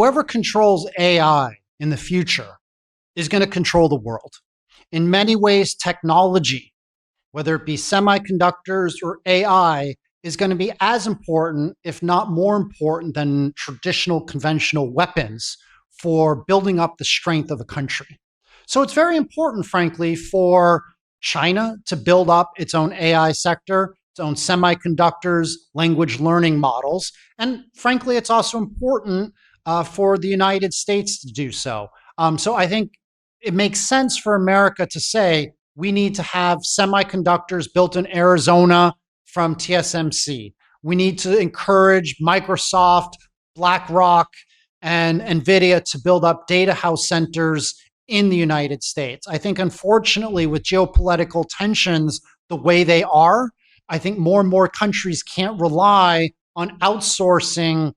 whoever controls AI in the future is going to control the world. In many ways, technology, whether it be semiconductors or AI, is going to be as important, if not more important, than traditional conventional weapons for building up the strength of a country. So it's very important, frankly, for China to build up its own AI sector, its own semiconductors, language learning models. And frankly, it's also important for the United States to do so. So I think it makes sense for America to say we need to have semiconductors built in Arizona from TSMC. We need to encourage Microsoft, BlackRock, and NVIDIA to build up data house centers in the United States. I think, unfortunately, with geopolitical tensions the way they are, I think more and more countries can't rely on outsourcing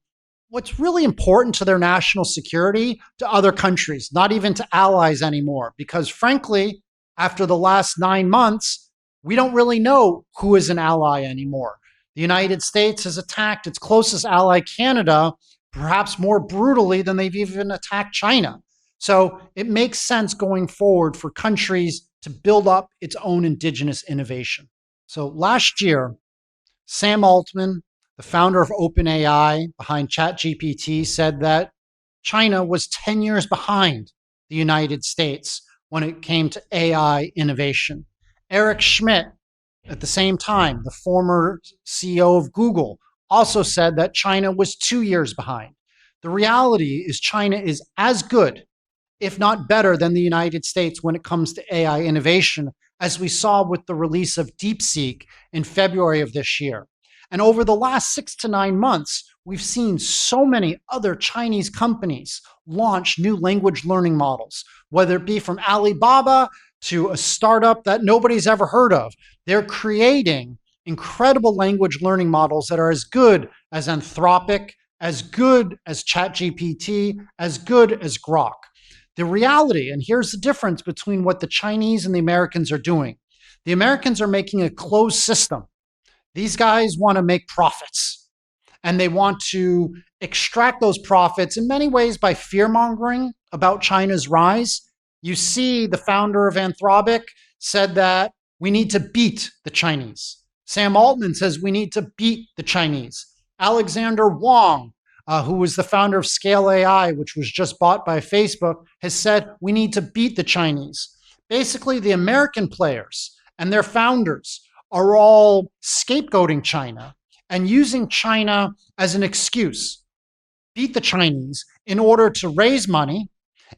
what's really important to their national security to other countries, not even to allies anymore. Because frankly, after the last 9 months, we don't really know who is an ally anymore. The United States has attacked its closest ally, Canada, perhaps more brutally than they've even attacked China. So it makes sense going forward for countries to build up its own indigenous innovation. So last year, Sam Altman, the founder of OpenAI behind ChatGPT, said that China was 10 years behind the United States when it came to AI innovation. Eric Schmidt, at the same time, the former CEO of Google, also said that China was 2 years behind. The reality is China is as good, if not better, than the United States when it comes to AI innovation, as we saw with the release of DeepSeek in February of this year. And over the last 6 to 9 months, we've seen so many other Chinese companies launch new language learning models, whether it be from Alibaba to a startup that nobody's ever heard of. They're creating incredible language learning models that are as good as Anthropic, as good as ChatGPT, as good as Grok. The reality, and here's the difference between what the Chinese and the Americans are doing. The Americans are making a closed system. These guys want to make profits, and they want to extract those profits in many ways by fear-mongering about China's rise. You see, the founder of Anthropic said that we need to beat the Chinese. Sam Altman says we need to beat the Chinese. Alexander Wang, who was the founder of Scale AI, which was just bought by Facebook, has said we need to beat the Chinese. Basically, the American players and their founders are all scapegoating China and using China as an excuse. Beat the Chinese in order to raise money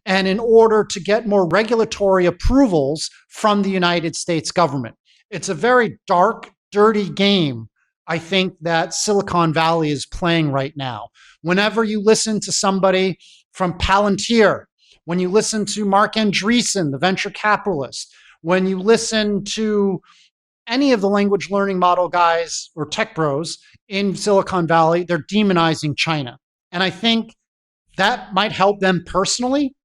and in order to get more regulatory approvals from the United States government. It's a very dark, dirty game, I think, that Silicon Valley is playing right now. Whenever you listen to somebody from Palantir, when you listen to Mark Andreessen, the venture capitalist, when you listen to any of the language learning model guys or tech bros in Silicon Valley, they're demonizing China. And I think that might help them personally.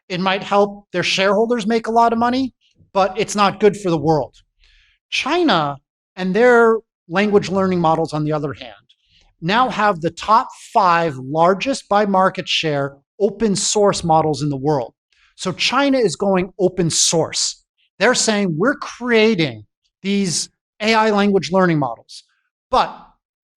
It might help their shareholders make a lot of money, but it's not good for the world. China and their language learning models, on the other hand, now have the top 5 largest by market share open source models in the world. So China is going open source. They're saying we're creating these AI language learning models, but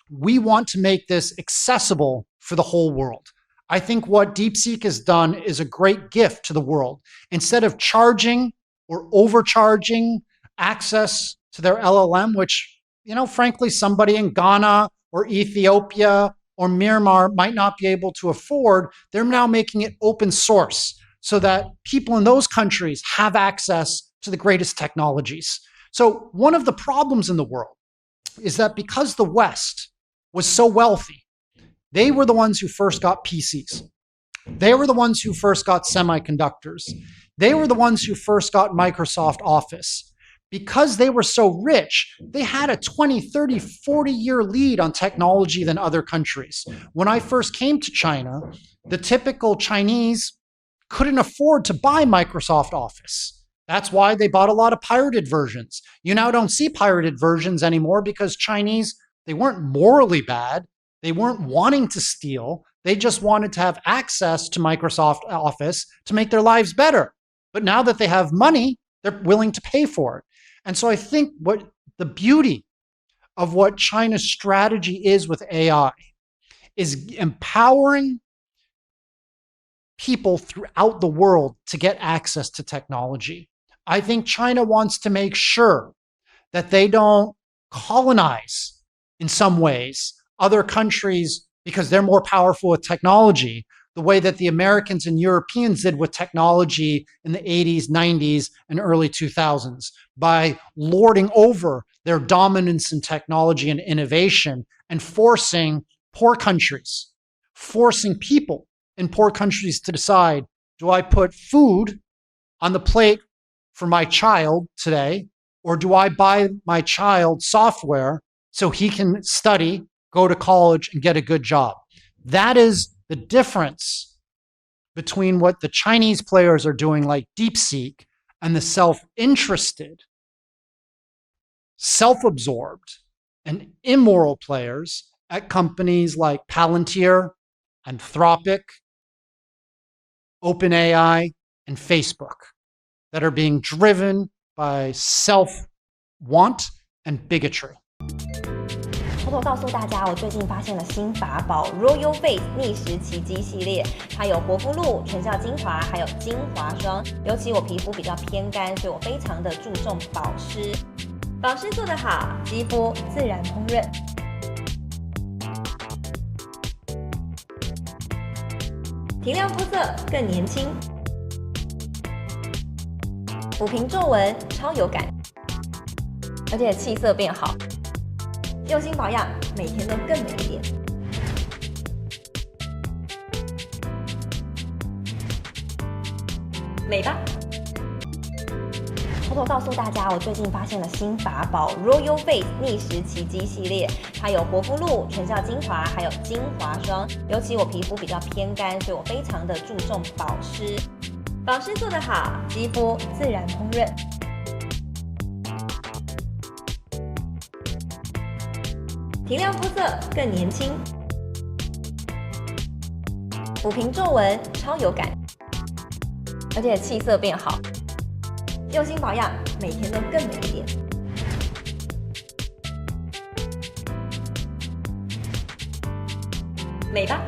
we want to make this accessible for the whole world. I think what DeepSeek has done is a great gift to the world. Instead of charging or overcharging access to their LLM, which, frankly, somebody in Ghana or Ethiopia or Myanmar might not be able to afford, they're now making it open source so that people in those countries have access to the greatest technologies. So one of the problems in the world is that because the West was so wealthy, they were the ones who first got PCs. They were the ones who first got semiconductors. They were the ones who first got Microsoft Office. Because they were so rich, they had a 20, 30, 40-year lead on technology than other countries. When I first came to China, the typical Chinese couldn't afford to buy Microsoft Office. That's why they bought a lot of pirated versions. You now don't see pirated versions anymore because Chinese, they weren't morally bad. They weren't wanting to steal. They just wanted to have access to Microsoft Office to make their lives better. But now that they have money, they're willing to pay for it. And so I think what the beauty of what China's strategy is with AI is empowering people throughout the world to get access to technology. I think China wants to make sure that they don't colonize, in some ways, other countries because they're more powerful with technology, the way that the Americans and Europeans did with technology in the 80s, 90s, and early 2000s, by lording over their dominance in technology and innovation and forcing poor countries, forcing people in poor countries to decide, do I put food on the plate for my child today, or do I buy my child software so he can study, go to college, and get a good job? That is the difference between what the Chinese players are doing, like DeepSeek, and the self-interested, self-absorbed, and immoral players at companies like Palantir, Anthropic, OpenAI, and Facebook that are being driven by self-want and bigotry. 偷偷告诉大家，我最近发现了新法宝 Royal Face 逆时奇迹系列，它有活肤露、全效精华，还有精华霜。尤其我皮肤比较偏干，所以我非常的注重保湿。保湿做得好，肌肤自然烹饪。提亮肤色更年轻，抚平皱纹超有感，而且气色变好。用心保养，每天都更美一点。美吧！偷偷告诉大家，我最近发现了新法宝 Royal Face 逆时奇迹系列，它有活肤露、全效精华，还有精华霜。尤其我皮肤比较偏干，所以我非常的注重保湿。保湿做得好，肌肤自然烹饪。提亮肤色更年轻，抚平皱纹超有感，而且气色变好。用心保养，每天都更美一点。美吧！